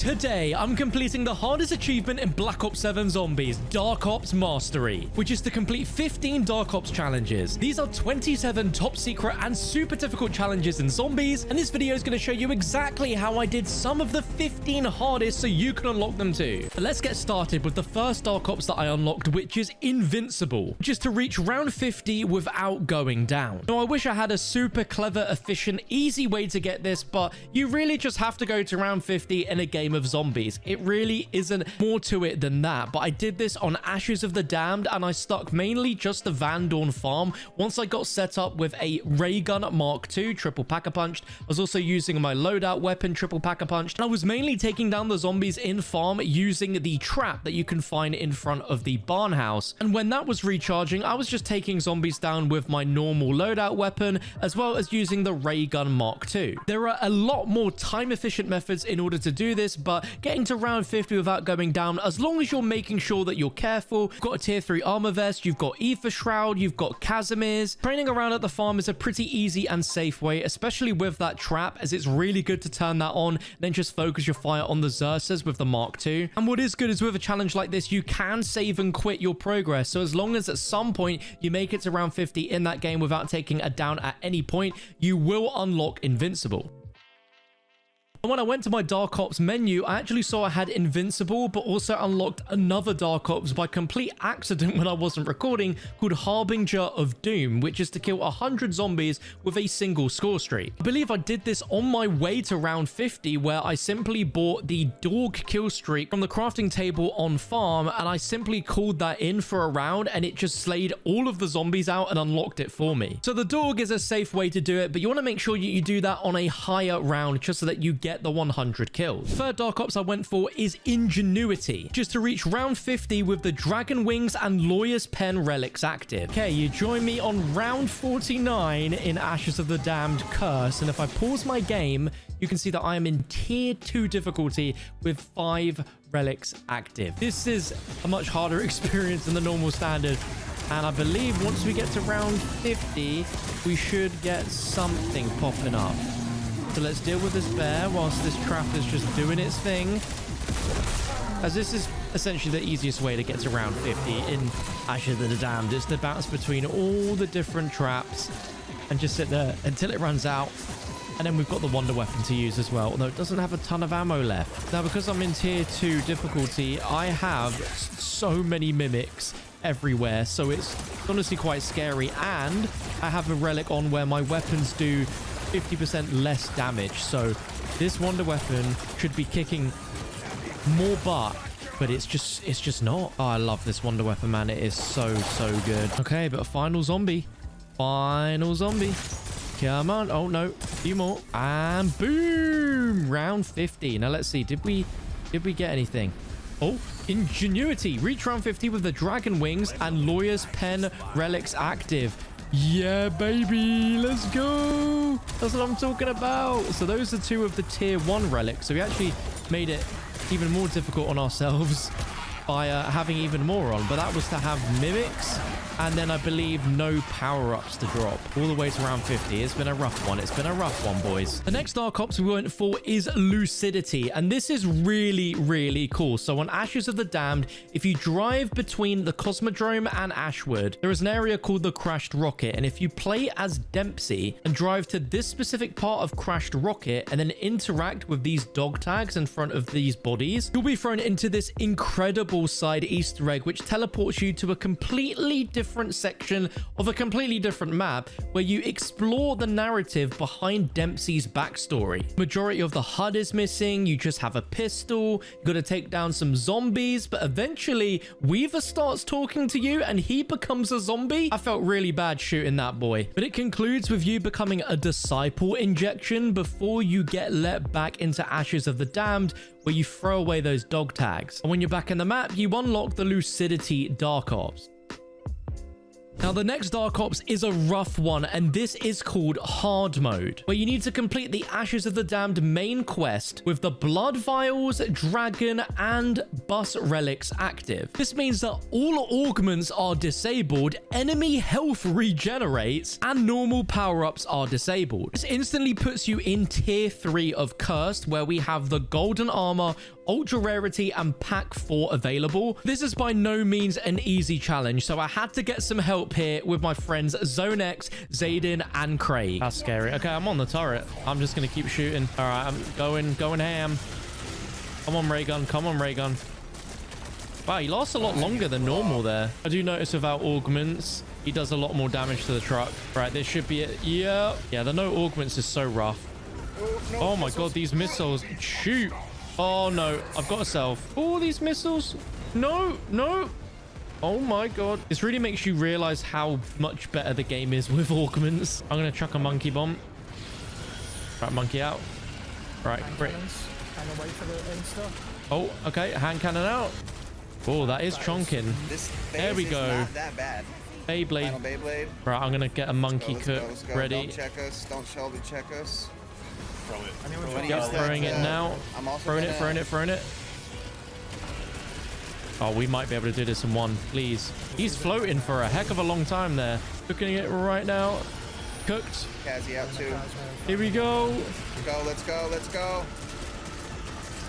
Today, I'm completing the hardest achievement in Black Ops 7 Zombies, Dark Ops Mastery, which is to complete 15 Dark Ops challenges. These are 27 top secret and super difficult challenges in Zombies, and this video is going to show you exactly how I did some of the 15 hardest so you can unlock them too. But let's get started with the first Dark Ops that I unlocked, which is Invincible, which is to reach round 50 without going down. Now, I wish I had a super clever, efficient, easy way to get this, but you really just have to go to round 50 in a game of zombies. It really isn't more to it than that, but I did this on Ashes of the Damned, and I stuck mainly just the Van Dorn farm. Once I got set up with a ray gun Mark II, triple pack-a-punched, I was also using my loadout weapon, triple pack-a-punched, and I was mainly taking down the zombies in farm using the trap that you can find in front of the barn house. And when that was recharging, I was just taking zombies down with my normal loadout weapon, as well as using the ray gun Mark II. There are a lot more time-efficient methods in order to do this, but getting to round 50 without going down, as long as you're making sure that you're careful, you've got a tier 3 armor vest, you've got Ether Shroud, you've got Casimir's. Training around at the farm is a pretty easy and safe way, especially with that trap, as it's really good to turn that on, then just focus your fire on the Xerxes with the Mark II. And what is good is with a challenge like this, you can save and quit your progress. So as long as at some point you make it to round 50 in that game without taking a down at any point, you will unlock Invincible. And when I went to my Dark Ops menu, I actually saw I had Invincible, but also unlocked another Dark Ops by complete accident when I wasn't recording, called Harbinger of Doom, which is to kill 100 zombies with a single score streak. I believe I did this on my way to round 50, where I simply bought the dog kill streak from the crafting table on farm, and I simply called that in for a round, and it just slayed all of the zombies out and unlocked it for me. So the dog is a safe way to do it, but you want to make sure you do that on a higher round, just so that you get the 100 kills. Third Dark Ops I went for is Ingenuity, just to reach round 50 with the Dragon Wings and Lawyer's Pen relics active. Okay, you join me on round 49 in Ashes of the Damned Curse, and if I pause my game, you can see that I am in tier 2 difficulty with 5 relics active. This is a much harder experience than the normal standard, and I believe once we get to round 50, we should get something popping up. So let's deal with this bear whilst this trap is just doing its thing, as this is essentially the easiest way to get to round 50 in Ashes of the Damned. It's to bounce between all the different traps and just sit there until it runs out. And then we've got the wonder weapon to use as well, although it doesn't have a ton of ammo left. Now, because I'm in tier 2 difficulty, I have so many mimics everywhere, so it's honestly quite scary. And I have a relic on where my weapons do 50% less damage, so this wonder weapon should be kicking more butt, but it's just not. Oh, I love this wonder weapon, man. It is so good. Okay, but final zombie. Come on. Oh no, a few more, and boom, round 50. Now let's see, did we get anything? Oh, Ingenuity, reach round 50 with the Dragon Wings and Lawyer's Pen relics active. Yeah, baby, let's go. That's what I'm talking about. So those are 2 of the tier 1 relics. So we actually made it even more difficult on ourselves by having even more on. But that was to have mimics, and then I believe no power-ups to drop all the way to round 50. It's been a rough one. It's been a rough one, boys. The next Dark Ops we went for is Lucidity, and this is really cool. So on Ashes of the Damned, if you drive between the Cosmodrome and Ashwood, there is an area called the Crashed Rocket, and if you play as Dempsey and drive to this specific part of Crashed Rocket and then interact with these dog tags in front of these bodies, you'll be thrown into this incredible side Easter egg, which teleports you to a completely different section of a completely different map, where you explore the narrative behind Dempsey's backstory. Majority of the HUD is missing. You just have a pistol. You got to take down some zombies, but eventually Weaver starts talking to you and he becomes a zombie. I felt really bad shooting that boy, but it concludes with you becoming a disciple injection before you get let back into Ashes of the Damned, where you throw away those dog tags. And when you're back in the map, you unlock the Lucidity Dark Ops. Now, the next Dark Ops is a rough one, and this is called Hard Mode, where you need to complete the Ashes of the Damned main quest with the Blood Vials, Dragon, and Bus Relics active. This means that all augments are disabled, enemy health regenerates, and normal power-ups are disabled. This instantly puts you in tier 3 of Cursed, where we have the Golden Armor, Ultra Rarity, and Pack 4 available. This is by no means an easy challenge, so I had to get some help here with my friends Zone X, Zayden, and Craig. That's scary. Okay, I'm on the turret. I'm just gonna keep shooting. All right, I'm going ham. Come on, ray gun. Come on, ray gun. Wow, he lasts a lot longer than normal there. I do notice without augments, he does a lot more damage to the truck. Right, this should be it. Yeah, the no augments is so rough. Oh my god, these missiles. Shoot. Oh no, I've got a self. All these missiles. No. Oh my god. This really makes you realize how much better the game is with augments. I'm gonna chuck a monkey bomb. Right, monkey out. Right, great. Oh, okay, hand cannon out. Oh, that is chonking. There we go. Not that bad. Beyblade. Beyblade. Right, I'm gonna get a monkey cook ready. Don't check us. Don't Shelby check us. Throw it. Yep, throwing it now. I'm also Throwing it. Oh, we might be able to do this in one, please. He's floating for a heck of a long time there. Cooking it right now. Cooked. Kazzy out too. Here we go. Let's go.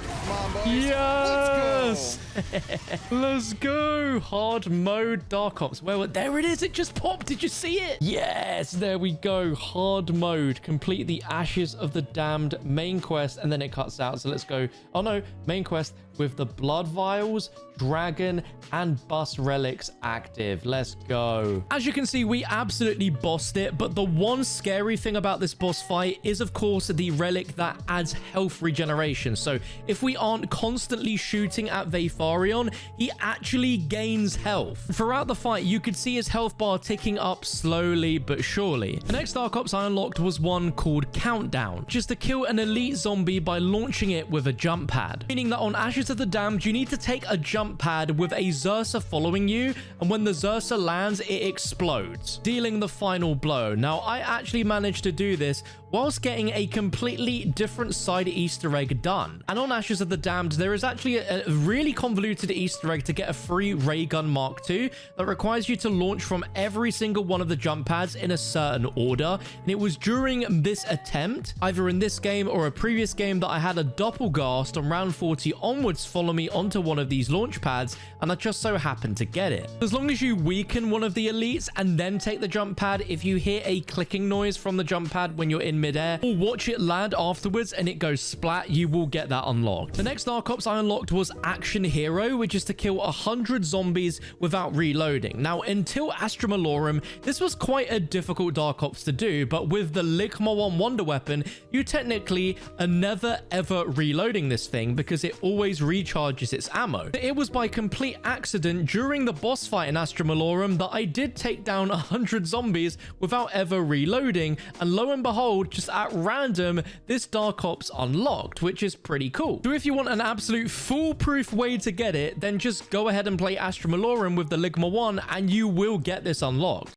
Come on, boys. Yes. Let's go. Let's go. Hard mode Dark Ops. Well, there it is. It just popped. Did you see it? Yes, there we go. Hard mode. Complete the Ashes of the Damned main quest, and then it cuts out. So let's go. Oh no, main quest with the Blood Vials, Dragon, and Bus Relics active. Let's go. As you can see, we absolutely bossed it, but the one scary thing about this boss fight is, of course, the relic that adds health regeneration. So if we aren't constantly shooting at Vaporeon, he actually gains health. Throughout the fight, you could see his health bar ticking up slowly but surely. The next Dark Ops I unlocked was one called Countdown, just to kill an elite zombie by launching it with a jump pad, meaning that on Ashes of the Damned, you need to take a jump pad with a Zersa following you, and when the Zersa lands, it explodes, dealing the final blow. Now, I actually managed to do this whilst getting a completely different side Easter egg done. And on Ashes of the Damned, there is actually a really convoluted Easter egg to get a free ray gun Mark II that requires you to launch from every single one of the jump pads in a certain order. And it was during this attempt, either in this game or a previous game, that I had a Doppelgast on round 40 onwards follow me onto one of these launch pads, and I just so happened to get it. As long as you weaken one of the elites and then take the jump pad, if you hear a clicking noise from the jump pad when you're in midair, or watch it land afterwards and it goes splat, you will get that unlocked. The next Dark Ops I unlocked was Action Hero, which is to kill 100 zombies without reloading. Now, until Astra Malorum, this was quite a difficult Dark Ops to do, but with the Ligma 1 Wonder Weapon, you technically are never ever reloading this thing because it always recharges its ammo. It was by complete accident during the boss fight in Astra Malorum that I did take down 100 zombies without ever reloading, and lo and behold, just at random, this Dark Ops unlocked, which is pretty cool. So if you want an absolute foolproof way to get it, then just go ahead and play Astra Malorum with the Ligma 1 and you will get this unlocked.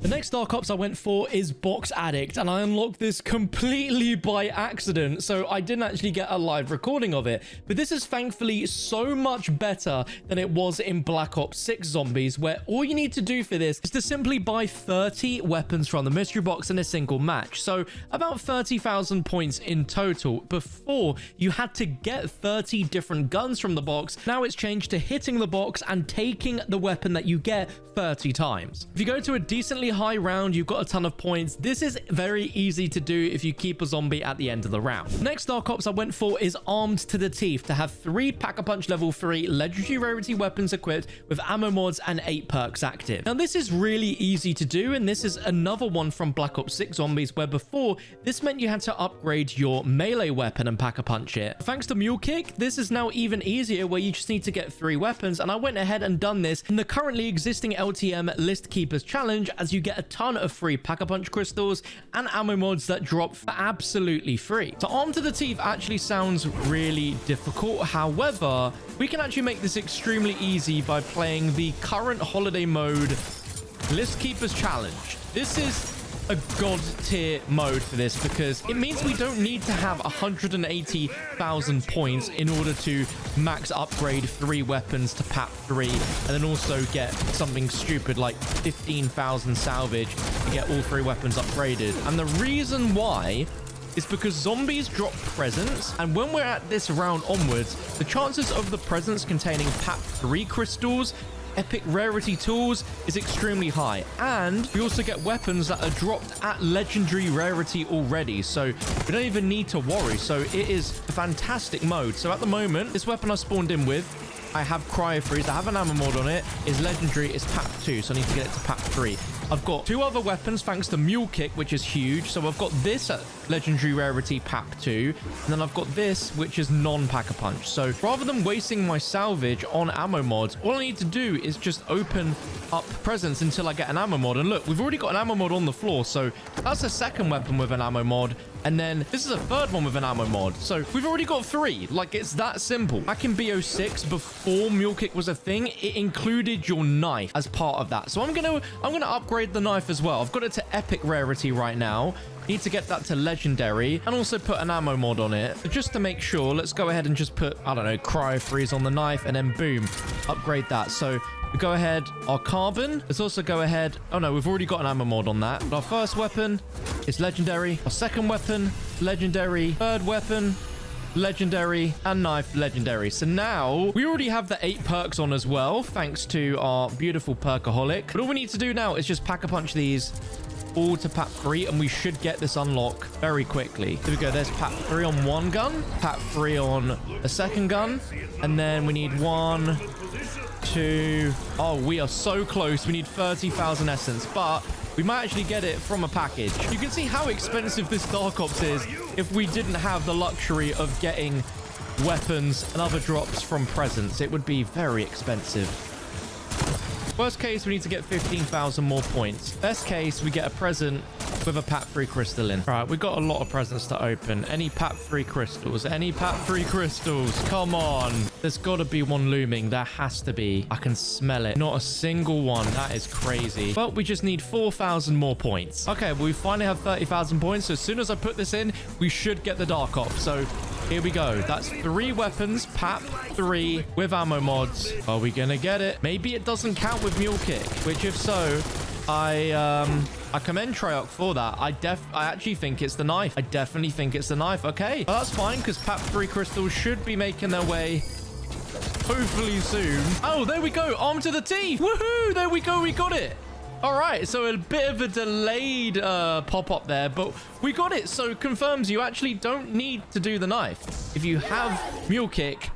The next Dark Ops I went for is Box Addict, and I unlocked this completely by accident, so I didn't actually get a live recording of it. But this is thankfully so much better than it was in Black Ops 6 Zombies, where all you need to do for this is to simply buy 30 weapons from the mystery box in a single match. So about 30,000 points in total. Before, you had to get 30 different guns from the box. Now it's changed to hitting the box and taking the weapon that you get 30 times. If you go to a decently high round, you've got a ton of points. This is very easy to do if you keep a zombie at the end of the round. Next Dark Ops I went for is Armed to the Teeth, to have 3 Pack-a-Punch level 3 legendary rarity weapons equipped with ammo mods and 8 perks active. Now this is really easy to do, and this is another one from Black Ops 6 Zombies, where before this meant you had to upgrade your melee weapon and Pack-a-Punch it. Thanks to Mule Kick, this is now even easier, where you just need to get 3 weapons, and I went ahead and done this in the currently existing LTM List Keepers challenge, as you you get a ton of free Pack-a-Punch crystals and ammo mods that drop for absolutely free. So Armed to the Teeth actually sounds really difficult. However, we can actually make this extremely easy by playing the current holiday mode List Keepers Challenge. This is a god tier mode for this because it means we don't need to have 180,000 points in order to max upgrade 3 weapons to PAP 3 and then also get something stupid like 15,000 salvage to get all 3 weapons upgraded. And the reason why is because zombies drop presents, and when we're at this round onwards, the chances of the presents containing PAP 3 crystals, epic rarity tools, is extremely high. And we also get weapons that are dropped at legendary rarity already, so we don't even need to worry. So it is a fantastic mode. So at the moment, this weapon I spawned in with, I have Cryo Freeze, I have an ammo mod on it, is legendary, it's PAP 2, so I need to get it to PAP 3. I've got 2 other weapons thanks to Mule Kick, which is huge. So I've got this at legendary rarity PAP 2, and then I've got this, which is non-Pack-a-Punch. So rather than wasting my salvage on ammo mods, all I need to do is just open up presents until I get an ammo mod. And look, we've already got an ammo mod on the floor, so that's a second weapon with an ammo mod. And then this is a third one with an ammo mod. So we've already got 3. Like, it's that simple. Back in BO6, before Mule Kick was a thing, it included your knife as part of that. So I'm gonna upgrade the knife as well. I've got it to epic rarity right now. Need to get that to legendary and also put an ammo mod on it. So just to make sure, let's go ahead and just put, I don't know, Cryo Freeze on the knife and then boom, upgrade that. So we go ahead, our carbon. Let's also go ahead. Oh no, we've already got an ammo mod on that. But our first weapon is legendary. Our second weapon, legendary. Third weapon, legendary. And knife, legendary. So now we already have the 8 perks on as well, thanks to our beautiful perkaholic. But all we need to do now is just Pack-a-Punch these all to PAP 3, and we should get this unlock very quickly. Here we go. There's PAP 3 on one gun, PAP 3 on a second gun, and then we need 1, 2. Oh, we are so close. We need 30,000 essence, but we might actually get it from a package. You can see how expensive this Dark Ops is if we didn't have the luxury of getting weapons and other drops from presents. It would be very expensive. Worst case, we need to get 15,000 more points. Best case, we get a present with a PAP 3 crystal in. All right, we've got a lot of presents to open. Any PAP 3 crystals? Any PAP 3 crystals? Come on. There's got to be one looming. There has to be. I can smell it. Not a single one. That is crazy. But we just need 4,000 more points. Okay, well, we finally have 30,000 points. So as soon as I put this in, we should get the Dark Ops. So here we go. That's 3 weapons, PAP 3 with ammo mods. Are we gonna get it? Maybe it doesn't count with Mule Kick, which if so, I commend Treyarch for that. I actually think it's the knife. I definitely think it's the knife. Okay, well, that's fine because PAP 3 crystals should be making their way hopefully soon. Oh, there we go. Armed to the teeth. Woohoo! There we go. We got it. All right, so a bit of a delayed pop-up there, but we got it. So it confirms you actually don't need to do the knife. If you have Mule Kick,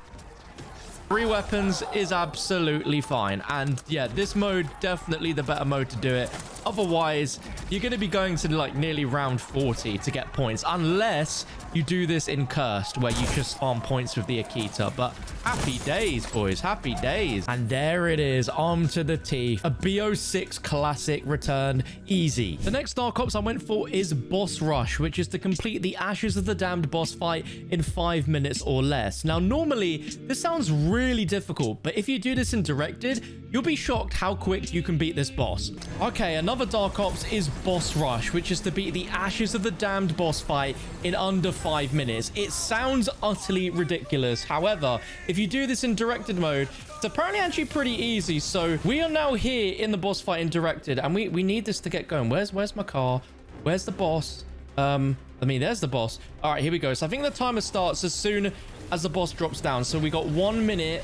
3 weapons is absolutely fine. And yeah, this mode, definitely the better mode to do it. Otherwise, you're going to be going to like nearly round 40 to get points, unless you do this in Cursed, where you just farm points with the Akita. But happy days, boys. Happy days. And there it is. Armed to the teeth. A BO6 classic returned easy. The next Dark Ops I went for is Boss Rush, which is to complete the Ashes of the Damned boss fight in 5 minutes or less. Now, normally, this sounds really difficult, but if you do this in Directed, you'll be shocked how quick you can beat this boss. Okay, another Dark Ops is Boss Rush, which is to beat the Ashes of the Damned boss fight in under 5 minutes. It sounds utterly ridiculous. However, if you do this in Directed mode, it's apparently actually pretty easy. So we are now here in the boss fight in Directed, and we need this to get going. Where's my car? Where's the boss? There's the boss. All right, here we go. So I think the timer starts as soon as the boss drops down. So we got 1 minute,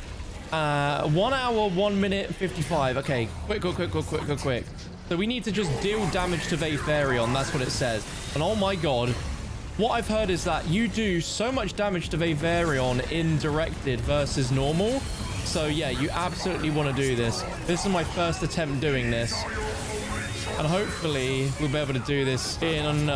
1 hour, 1 minute, 55. Okay, quick. So we need to just deal damage to Vaporeon. That's what it says. And oh my god, what I've heard is that you do so much damage to Vaporeon in Directed versus normal. So yeah, you absolutely want to do this. This is my first attempt doing this. And hopefully we'll be able to do this in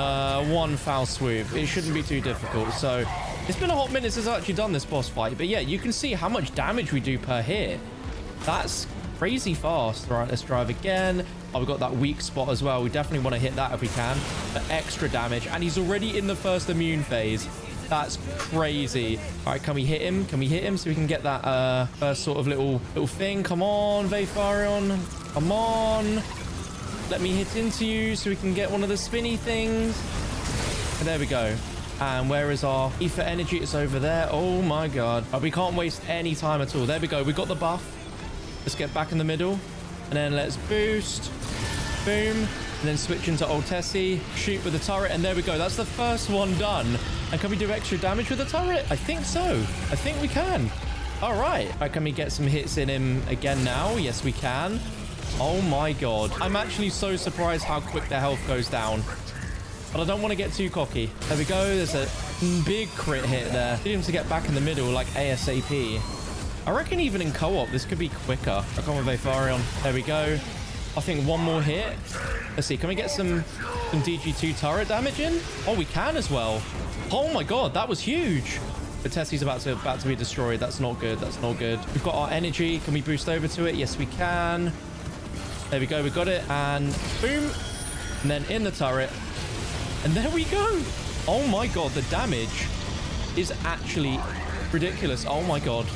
one foul swoop. It shouldn't be too difficult. So it's been a hot minute since I've actually done this boss fight. But yeah, you can see how much damage we do per hit. That's crazy fast. Right, let's drive again. Oh, we've got that weak spot as well. We definitely want to hit that if we can. The extra damage. And he's already in the first immune phase. That's crazy. All right, can we hit him? Can we hit him so we can get that first sort of little thing? Come on, Vaporeon. Come on. Let me hit into you so we can get one of the spinny things. And there we go. And where is our ether energy? It's over there. Oh my god. We can't waste any time at all. There we go. We got the buff. Let's get back in the middle. And then let's boost. Boom. And then switch into Old Tessie. Shoot with the turret. And there we go. That's the first one done. And can we do extra damage with the turret? I think so. I think we can. All right. All right, can we get some hits in him again now? Yes, we can. Oh my god. I'm actually so surprised how quick their health goes down. But I don't want to get too cocky. There we go. There's a big crit hit there. Need him to get back in the middle like ASAP. I reckon even in co-op, this could be quicker. I come with Vaporeon. There we go. I think one more hit. Let's see. Can we get some DG2 turret damage in? Oh, we can as well. Oh my god, that was huge. The Tessie's about to be destroyed. That's not good. That's not good. We've got our energy. Can we boost over to it? Yes, we can. There we go. We got it. And boom. And then in the turret. And there we go. Oh my god, the damage is actually ridiculous. Oh my god.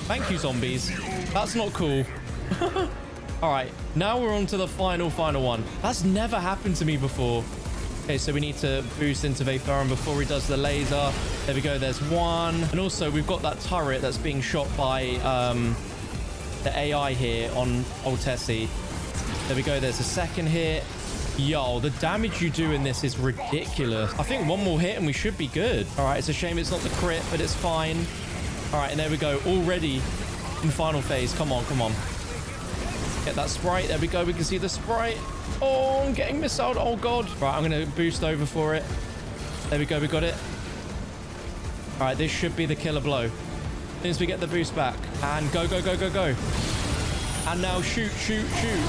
Thank you, zombies. That's not cool. All right, now we're on to the final one. That's never happened to me before. Okay, so we need to boost into Vaporeon before he does the laser. There we go, there's one. And also, we've got that turret that's being shot by the AI here on Old Tessie. There we go, there's a second hit. Yo, the damage you do in this is ridiculous. I think one more hit and we should be good. All right, it's a shame it's not the crit, but it's fine. All right, and there we go. Already in final phase. Come on, come on. Get that sprite. There we go. We can see the sprite. Oh, I'm getting missiled. Oh, God. Right, I'm going to boost over for it. There we go. We got it. All right, this should be the killer blow. As soon as we get the boost back. And go, go, go, go, go. And now shoot, shoot, shoot.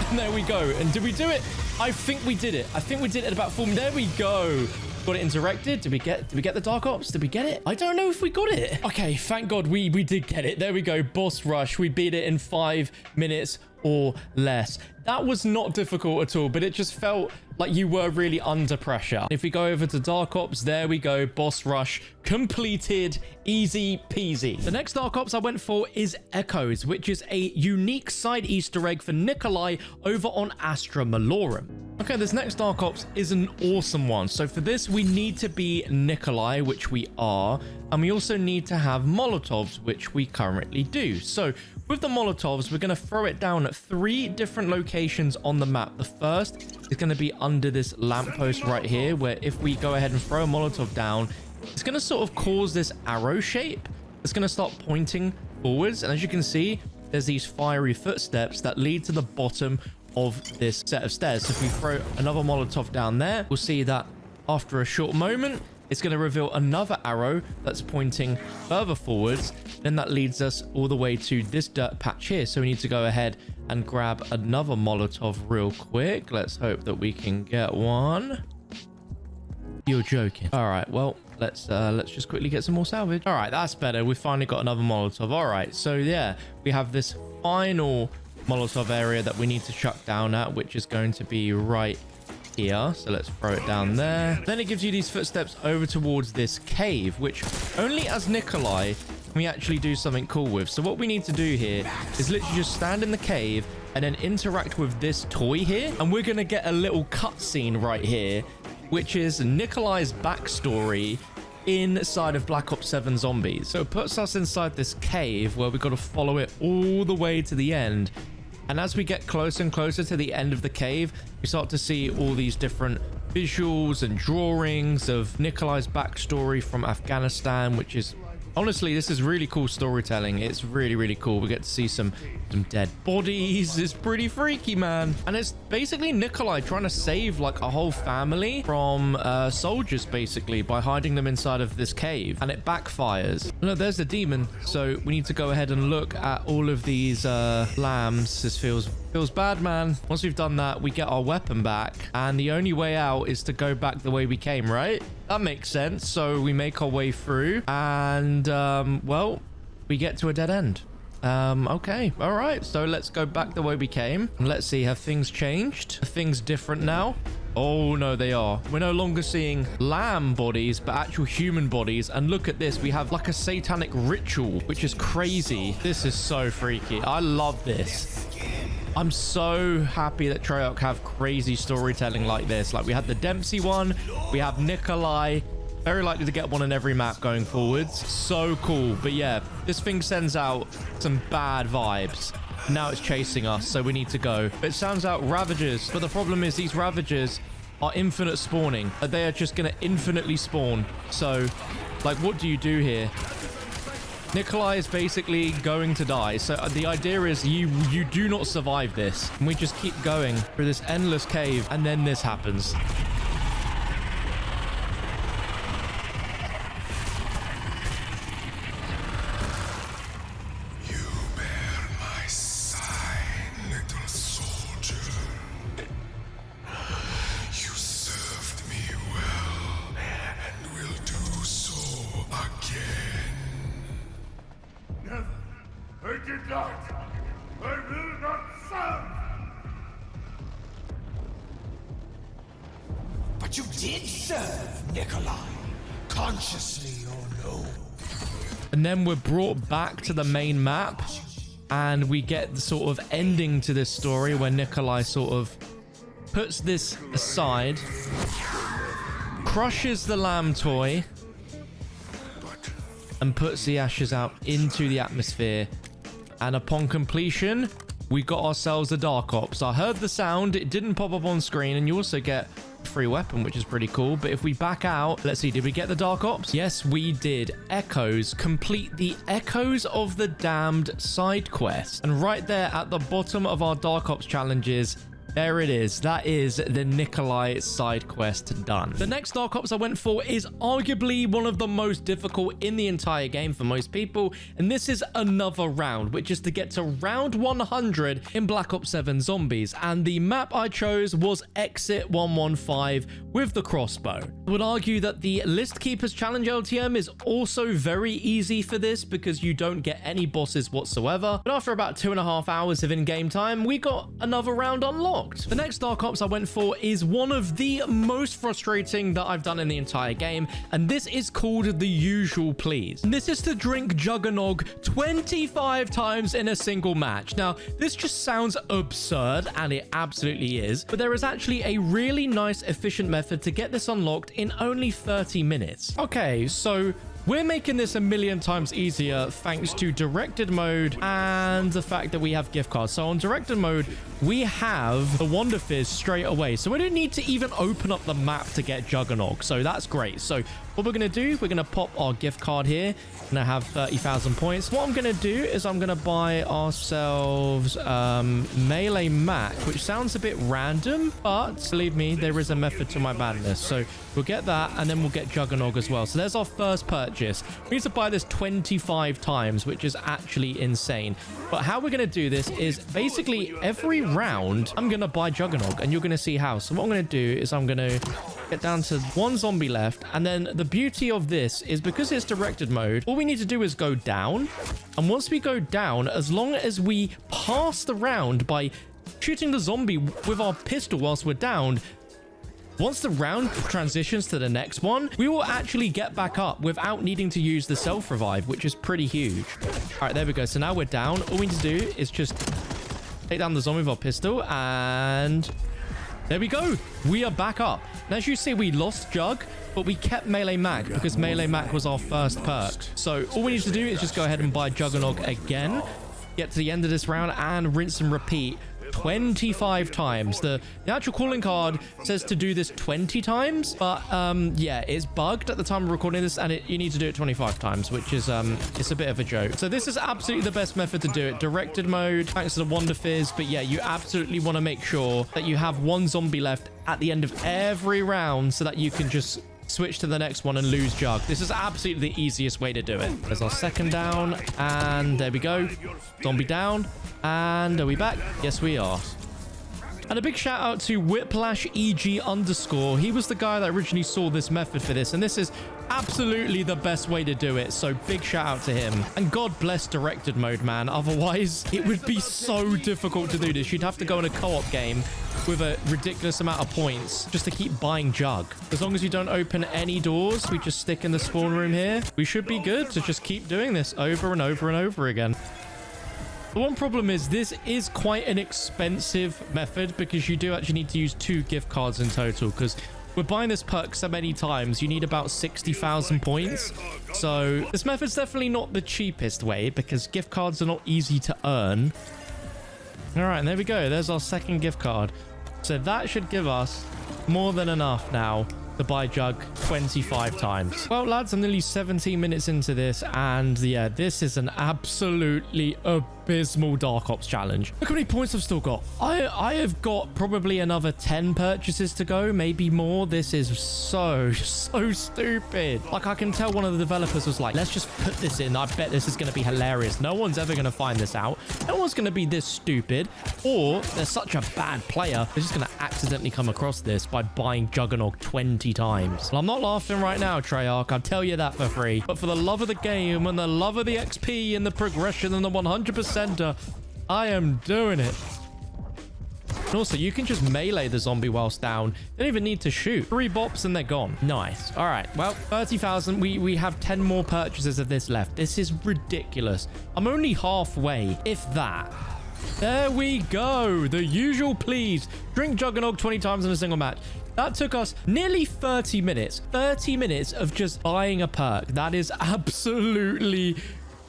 And there we go. And did we do it? I think we did it. I think we did it at about 4. There we go. Got it interacted. Did we get the Dark Ops? Did we get it? I don't know if we got it. Okay, thank God we did get it. There we go. Boss rush. We beat it in 5 minutes or less. That was not difficult at all, but it just felt like you were really under pressure. If we go over to Dark Ops, there we go. Boss rush completed. Easy peasy. The next Dark Ops I went for is Echoes, which is a unique side Easter egg for Nikolai over on Astra Malorum. Okay, this next Dark Ops is an awesome one. So for this, we need to be Nikolai, which we are. And we also need to have Molotovs, which we currently do. So with the Molotovs, we're going to throw it down at 3 different locations on the map. The first is going to be under this lamppost right here, where if we go ahead and throw a Molotov down, it's going to sort of cause this arrow shape. It's going to start pointing forwards. And as you can see, there's these fiery footsteps that lead to the bottom of this set of stairs. So if we throw another Molotov down there, we'll see that after a short moment, it's going to reveal another arrow that's pointing further forwards. Then that leads us all the way to this dirt patch here. So we need to go ahead and grab another Molotov real quick. Let's hope that we can get one. You're joking. All right, well, let's just quickly get some more salvage. All right, that's better. We finally got another Molotov. All right, so yeah, we have this final Molotov area that we need to chuck down at, which is going to be right here. So let's throw it down there. Then it gives you these footsteps over towards this cave, which only as Nikolai can we actually do something cool with. So what we need to do here is literally just stand in the cave and then interact with this toy here. And we're going to get a little cutscene right here, which is Nikolai's backstory inside of Black Ops 7 Zombies. So it puts us inside this cave where we've got to follow it all the way to the end. And as we get closer and closer to the end of the cave, we start to see all these different visuals and drawings of Nikolai's backstory from Afghanistan, which is honestly, this is really cool storytelling. It's really, really cool. We get to see some dead bodies. It's pretty freaky, man. And it's basically Nikolai trying to save like a whole family from soldiers, basically, by hiding them inside of this cave. And it backfires. No, there's the demon. So we need to go ahead and look at all of these lambs. This feels bad, man. Once we've done that, we get our weapon back. And the only way out is to go back the way we came, right? That makes sense. So we make our way through and, well, we get to a dead end. Okay. All right. So let's go back the way we came. And let's see, have things changed? Are things different now? Oh, no, they are. We're no longer seeing lamb bodies, but actual human bodies. And look at this. We have like a satanic ritual, which is crazy. This is so freaky. I love this. I'm so happy that Treyarch have crazy storytelling like this. Like we had the Dempsey one. We have Nikolai. Very likely to get one in every map going forwards. So cool. But yeah, this thing sends out some bad vibes. Now it's chasing us, so we need to go. It sounds out Ravagers, but the problem is these Ravagers are infinite spawning. They are just going to infinitely spawn. So, like, what do you do here? Nikolai is basically going to die. So the idea is you do not survive this. And we just keep going through this endless cave, and then this happens. But you did serve, Nikolai, consciously or no. And then we're brought back to the main map, and we get the sort of ending to this story where Nikolai sort of puts this aside, crushes the lamb toy, and puts the ashes out into the atmosphere. And upon completion, we got ourselves a Dark Ops. I heard the sound, it didn't pop up on screen, and you also get a free weapon, which is pretty cool. But if we back out, let's see, did we get the Dark Ops? Yes, we did. Echoes. Complete the Echoes of the Damned side quest. And right there at the bottom of our Dark Ops challenges, there it is. That is the Nikolai side quest done. The next Dark Ops I went for is arguably one of the most difficult in the entire game for most people. And this is another round, which is to get to round 100 in Black Ops 7 Zombies. And the map I chose was Exit 115 with the crossbow. I would argue that the List Keepers Challenge LTM is also very easy for this because you don't get any bosses whatsoever. But after about 2.5 hours of in-game time, we got another round unlocked. The next Dark Ops I went for is one of the most frustrating that I've done in the entire game, and this is called The Usual Please. And this is to drink Juggernog 25 times in a single match. Now, this just sounds absurd, and it absolutely is, but there is actually a really nice, efficient method to get this unlocked in only 30 minutes. Okay, so we're making this a million times easier thanks to directed mode and the fact that we have gift cards. So on directed mode, we have the Wonder Fizz straight away. So we don't need to even open up the map to get Juggernog. So that's great. So what we're going to do, we're going to pop our gift card here. And I have 30,000 points. What I'm going to do is I'm going to buy ourselves Melee Mac, which sounds a bit random, but believe me, there is a method to my madness. So we'll get that, and then we'll get Juggernog as well. So there's our first purchase. We need to buy this 25 times, which is actually insane. But how we're going to do this is basically every round, I'm going to buy Juggernog, and you're going to see how. So what I'm going to do is I'm going to get down to one zombie left, and then the beauty of this is because it's directed mode, all we need to do is go down, and once we go down, as long as we pass the round by shooting the zombie with our pistol whilst we're down, once the round transitions to the next one, we will actually get back up without needing to use the self-revive, which is pretty huge. All right, there we go. So now we're down. All we need to do is just take down the zombie with our pistol, and there we go. We are back up. And as you see, we lost Jug, but we kept Melee Mac because Melee Mac was our first perk. So all we need to do is just go ahead and buy Juggernog again, get to the end of this round, and rinse and repeat 25 times. The actual calling card says to do this 20 times, but yeah, it's bugged at the time of recording this, and you need to do it 25 times, which is it's a bit of a joke. So this is absolutely the best method to do it. Directed mode, thanks to the Wonder Fizz. But yeah, you absolutely want to make sure that you have one zombie left at the end of every round so that you can just switch to the next one and lose Jug. This is absolutely the easiest way to do it. There's our second down, and there we go. Zombie down. And are we back? Yes, we are. And a big shout out to Whiplash EG _. He was the guy that originally saw this method for this, and this is absolutely the best way to do it. So big shout out to him. And God bless directed mode, man. Otherwise, it would be so difficult to do this. You'd have to go in a co-op game with a ridiculous amount of points just to keep buying Jug. As long as you don't open any doors, we just stick in the spawn room here, we should be good to just keep doing this over and over and over again. The one problem is this is quite an expensive method because you do actually need to use 2 gift cards in total, because we're buying this perk so many times, you need about 60,000 points. So this method's definitely not the cheapest way because gift cards are not easy to earn. All right, and there we go. There's our second gift card. So that should give us more than enough now to buy Jug 25 times. Well, lads, I'm nearly 17 minutes into this, and yeah, this is an absolutely abysmal Dark Ops challenge. Look how many points I've still got. I have got probably another 10 purchases to go, maybe more. This is so stupid. Like, I can tell one of the developers was like, let's just put this in. I bet this is going to be hilarious. No one's ever going to find this out. No one's going to be this stupid, or they're such a bad player, they're just going to accidentally come across this by buying Juggernog 20 times. Well, I'm not laughing right now, Treyarch. I'll tell you that for free. But for the love of the game and the love of the XP and the progression and the 100%er, I am doing it. And also, you can just melee the zombie whilst down. They don't even need to shoot. 3 bops and they're gone. Nice. All right. Well, 30,000. We have 10 more purchases of this left. This is ridiculous. I'm only halfway, if that. There we go. The usual please. Drink Juggernog 20 times in a single match. That took us nearly 30 minutes. 30 minutes of just buying a perk. That is absolutely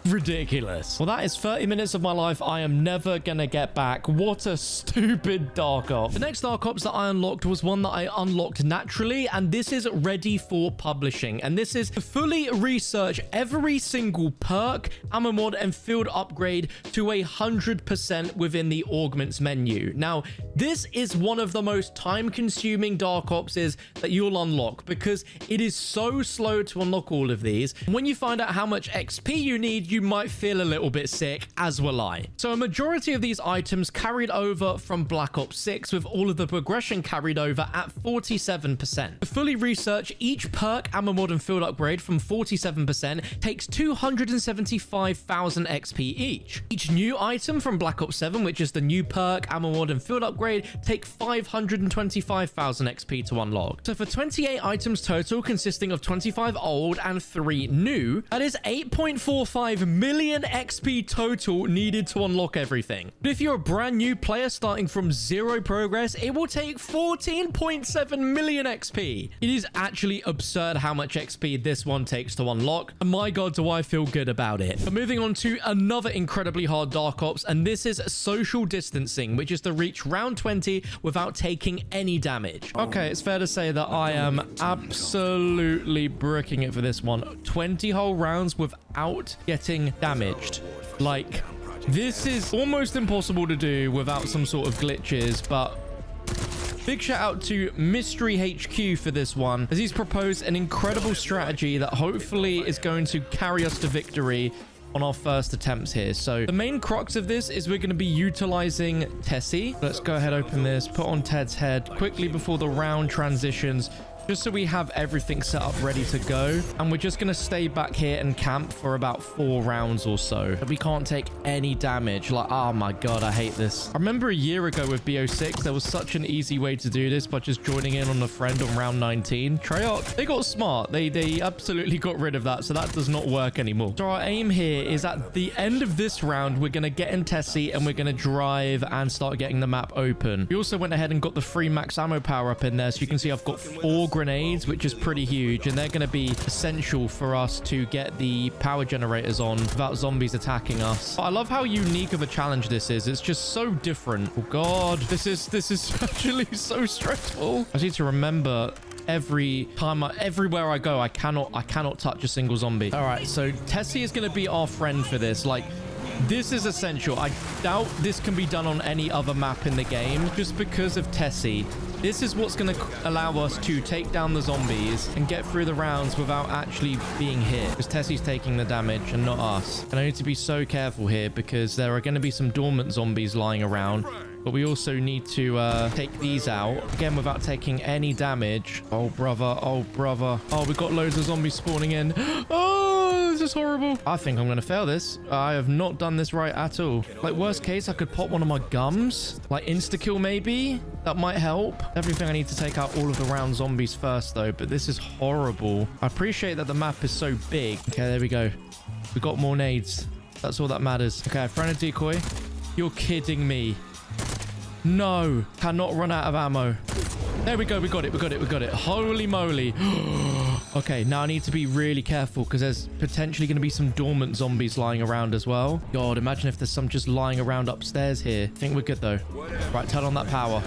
ridiculous. Well, that is 30 minutes of my life I am never gonna get back. What a stupid Dark Ops. The next Dark Ops that I unlocked was one that I unlocked naturally, and this is ready for publishing. And this is to fully research every single perk, ammo mod, and field upgrade to 100% within the Augments menu. Now, this is one of the most time-consuming Dark Opses that you'll unlock because it is so slow to unlock all of these. When you find out how much XP you need, you might feel a little bit sick, as will I. So a majority of these items carried over from Black Ops 6, with all of the progression carried over at 47%. To fully research each perk, ammo mod, and field upgrade from 47% takes 275,000 XP each. Each new item from Black Ops 7, which is the new perk, ammo mod, and field upgrade, take 525,000 XP to unlock. So for 28 items total, consisting of 25 old and 3 new, that is 8.45 million XP total needed to unlock everything. But if you're a brand new player starting from 0 progress, it will take 14.7 million XP. It is actually absurd how much XP this one takes to unlock, and my god, do I feel good about it. But moving on to another incredibly hard Dark Ops, and this is social distancing, which is to reach round 20 without taking any damage. Okay, it's fair to say that I am absolutely bricking it for this one. 20 whole rounds without getting damaged. Like, this is almost impossible to do without some sort of glitches, but big shout out to Mystery HQ for this one, as he's proposed an incredible strategy that hopefully is going to carry us to victory on our first attempts here. So the main crux of this is we're going to be utilizing Tessie. Let's go ahead, open this, put on Ted's head quickly before the round transitions, just so we have everything set up ready to go. And we're just going to stay back here and camp for about 4 rounds or so. We can't take any damage. Like, oh my god, I hate this. I remember a year ago with BO6, there was such an easy way to do this by just joining in on a friend on round 19. Treyarch, they got smart. They absolutely got rid of that, so that does not work anymore. So our aim here is at the end of this round, we're going to get in Tessie and we're going to drive and start getting the map open. We also went ahead and got the free max ammo power up in there, so you can see I've got 4 grenades, which is pretty huge, and they're going to be essential for us to get the power generators on without zombies attacking us. But I love how unique of a challenge this is. It's just so different. Oh god, this is actually so stressful. I just need to remember every time everywhere I go, I cannot touch a single zombie. All right, so Tessie is going to be our friend for this. Like, this is essential. I doubt this can be done on any other map in the game, just because of Tessie. This is what's going to allow us to take down the zombies and get through the rounds without actually being hit, because Tessie's taking the damage and not us. And I need to be so careful here because there are going to be some dormant zombies lying around. But we also need to take these out. Again, without taking any damage. Oh, brother. Oh, brother. Oh, we've got loads of zombies spawning in. Oh, this is horrible. I think I'm going to fail this. I have not done this right at all. Like, worst case, I could pop one of my gums. Like, insta-kill maybe. That might help. Everything I need to take out all of the round zombies first, though. But this is horrible. I appreciate that the map is so big. Okay, there we go. We got more nades. That's all that matters. Okay, I've thrown a decoy. You're kidding me. No. Cannot run out of ammo. There we go. We got it. We got it. We got it. Holy moly. Okay, now I need to be really careful because there's potentially going to be some dormant zombies lying around as well. God, imagine if there's some just lying around upstairs here. I think we're good, though. Right, turn on that power.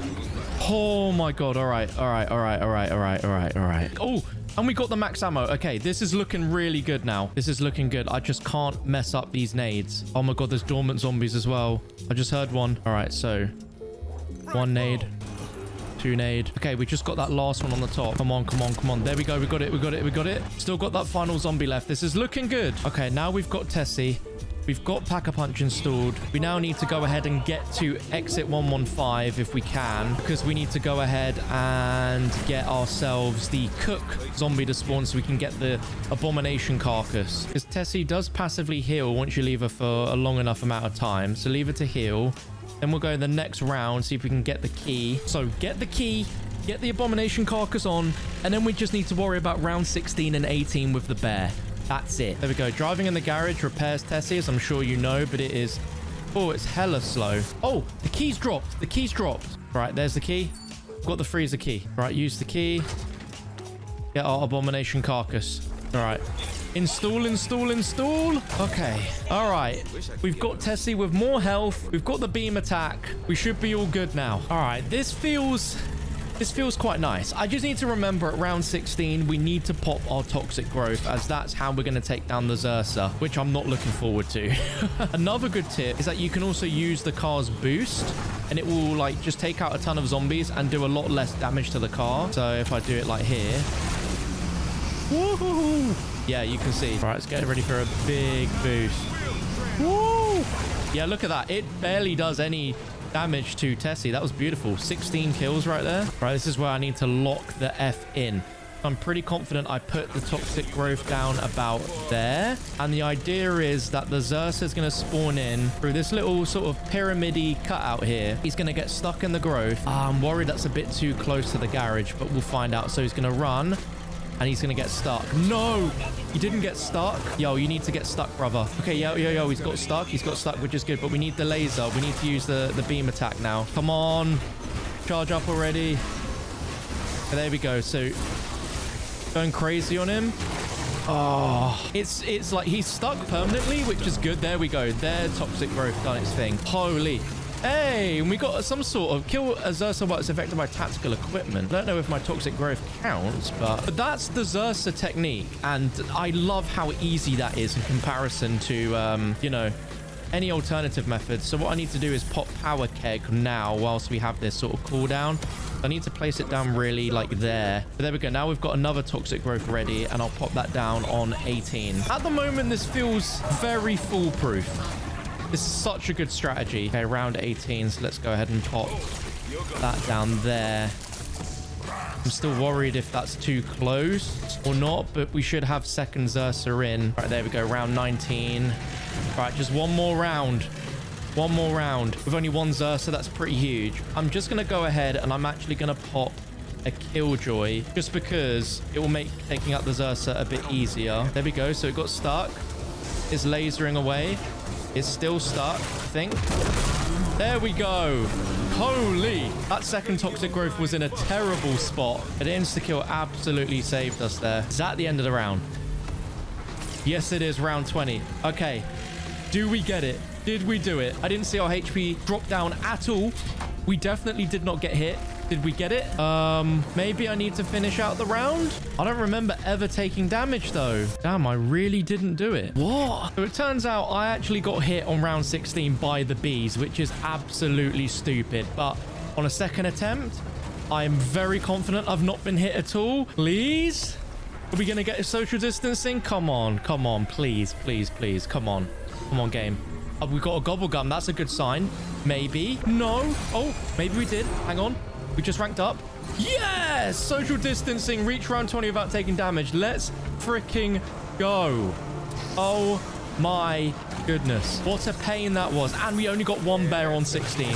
Oh, my God. All right. All right. All right. All right. All right. All right. All right. Oh, and we got the max ammo. Okay, this is looking really good now. This is looking good. I just can't mess up these nades. Oh, my God. There's dormant zombies as well. I just heard one. All right, so 1 nade. 2 nade. Okay, we just got that last one on the top. Come on, come on, come on. There we go. We got it. We got it. We got it. Still got that final zombie left. This is looking good. Okay, now we've got Tessie. We've got Pack-a-Punch installed. We now need to go ahead and get to exit 115 if we can, because we need to go ahead and get ourselves the cook zombie to spawn so we can get the abomination carcass. Because Tessie does passively heal once you leave her for a long enough amount of time. So leave her to heal. Then we'll go the next round, see if we can get the key. So get the key, get the abomination carcass on, and then we just need to worry about round 16 and 18 with the bear. That's it. There we go. Driving in the garage repairs Tessie, as I'm sure you know, but it is... Oh, it's hella slow. Oh, the key's dropped. The key's dropped. Right, there's the key. Got the freezer key. Right, use the key. Get our abomination carcass. All right. Install, install, install. Okay. All right. We've got Tessie with more health. We've got the beam attack. We should be all good now. All right. This feels quite nice. I just need to remember at round 16, we need to pop our toxic growth, as that's how we're going to take down the Zersa, which I'm not looking forward to. Another good tip is that you can also use the car's boost, and it will like just take out a ton of zombies and do a lot less damage to the car. So if I do it like here. Woohoo! Yeah, you can see. All right, let's get ready for a big boost. Woo! Yeah, look at that. It barely does any damage to Tessie. That was beautiful. 16 kills right there. Right, this is where I need to lock the F in. I'm pretty confident I put the toxic growth down about there. And the idea is that the Zersa is going to spawn in through this little sort of pyramid-y cutout here. He's going to get stuck in the growth. I'm worried that's a bit too close to the garage, but we'll find out. So he's going to run. And he's going to get stuck. No, he didn't get stuck. Yo, you need to get stuck, brother. Okay, yo, he's got stuck. He's got stuck, which is good. But we need the laser. We need to use the beam attack now. Come on. Charge up already. Okay, there we go. So, going crazy on him. Oh, it's like he's stuck permanently, which is good. There we go. There, toxic growth done its thing. Holy. Hey, and we got some sort of kill a Zersa while it's affected by tactical equipment. I don't know if my toxic growth counts, but that's the Zersa technique. And I love how easy that is in comparison to, you know, any alternative methods. So what I need to do is pop power keg now whilst we have this sort of cooldown. I need to place it down really like there. But there we go. Now we've got another toxic growth ready, and I'll pop that down on 18. At the moment, this feels very foolproof. This is such a good strategy. Okay, round 18. So let's go ahead and pop that down there. I'm still worried if that's too close or not, but we should have second Zersa in. Right, there we go. Round 19. Right, just one more round. One more round. With only one Zersa, that's pretty huge. I'm just going to go ahead and I'm actually going to pop a Killjoy just because it will make taking out the Zersa a bit easier. There we go. So it got stuck. It's lasering away. It's still stuck, I think. There we go. Holy. That second toxic growth was in a terrible spot. An insta-kill absolutely saved us there. Is that the end of the round? Yes, it is. Round 20. Okay. Do we get it? Did we do it? I didn't see our HP drop down at all. We definitely did not get hit. Did we get it? Maybe I need to finish out the round? I don't remember ever taking damage though. Damn, I really didn't do it. What? So it turns out I actually got hit on round 16 by the bees, which is absolutely stupid. But on a second attempt, I am very confident I've not been hit at all. Please? Are we going to get a social distancing? Come on, please, please, please. Come on, game. We've got a gobble gum. That's a good sign. Maybe. No. Oh, maybe we did. Hang on. We just ranked up. Yes! Social distancing. Reach round 20 without taking damage. Let's freaking go. Oh my goodness. What a pain that was. And we only got one bear on 16.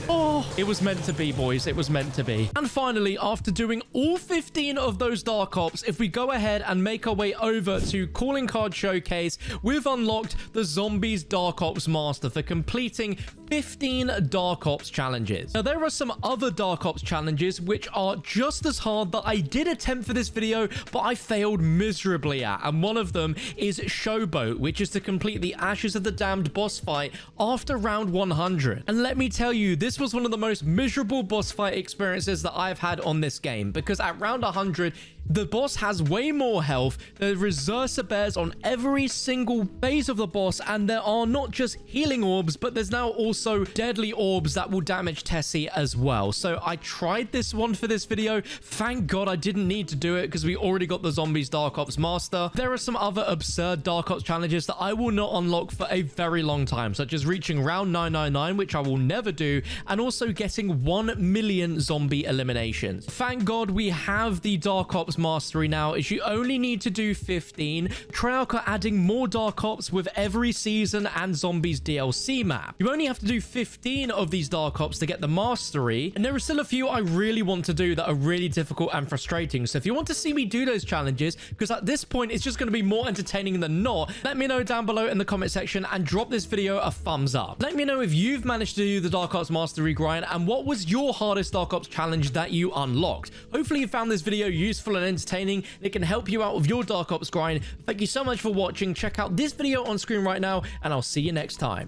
Oh, it was meant to be, boys. It was meant to be. And finally, after doing all 15 of those Dark Ops, if we go ahead and make our way over to Calling Card Showcase, we've unlocked the Zombies Dark Ops Master for completing 15 Dark Ops challenges. Now, there are some other Dark Ops challenges which are just as hard that I did attempt for this video, but I failed miserably at. And one of them is Showboat, which is to complete the Ashes of the Damned boss fight after round 100. And let me tell you, this was one of the most miserable boss fight experiences that I've had on this game, because at round 100, the boss has way more health. There is Zersa bears on every single phase of the boss, and there are not just healing orbs, but there's now also deadly orbs that will damage Tessie as well. So I tried this one for this video. Thank God I didn't need to do it, because we already got the Zombies Dark Ops Master. There are some other absurd Dark Ops challenges that I will not unlock for a very long time, such as reaching round 999, which I will never do, and also getting 1 million zombie eliminations. Thank God we have the Dark Ops Mastery now, as you only need to do 15. Treyarch are adding more Dark Ops with every season and Zombies DLC map. You only have to do 15 of these Dark Ops to get the Mastery, and there are still a few I really want to do that are really difficult and frustrating. So if you want to see me do those challenges, because at this point it's just going to be more entertaining than not, let me know down below in the comment section and drop this video a thumbs up. Let me know if you've managed to do the Dark Ops Mastery grind and what was your hardest Dark Ops challenge that you unlocked. Hopefully you found this video useful and entertaining, and it can help you out with your Dark Ops grind. Thank you so much for watching. Check out this video on screen right now, and I'll see you next time.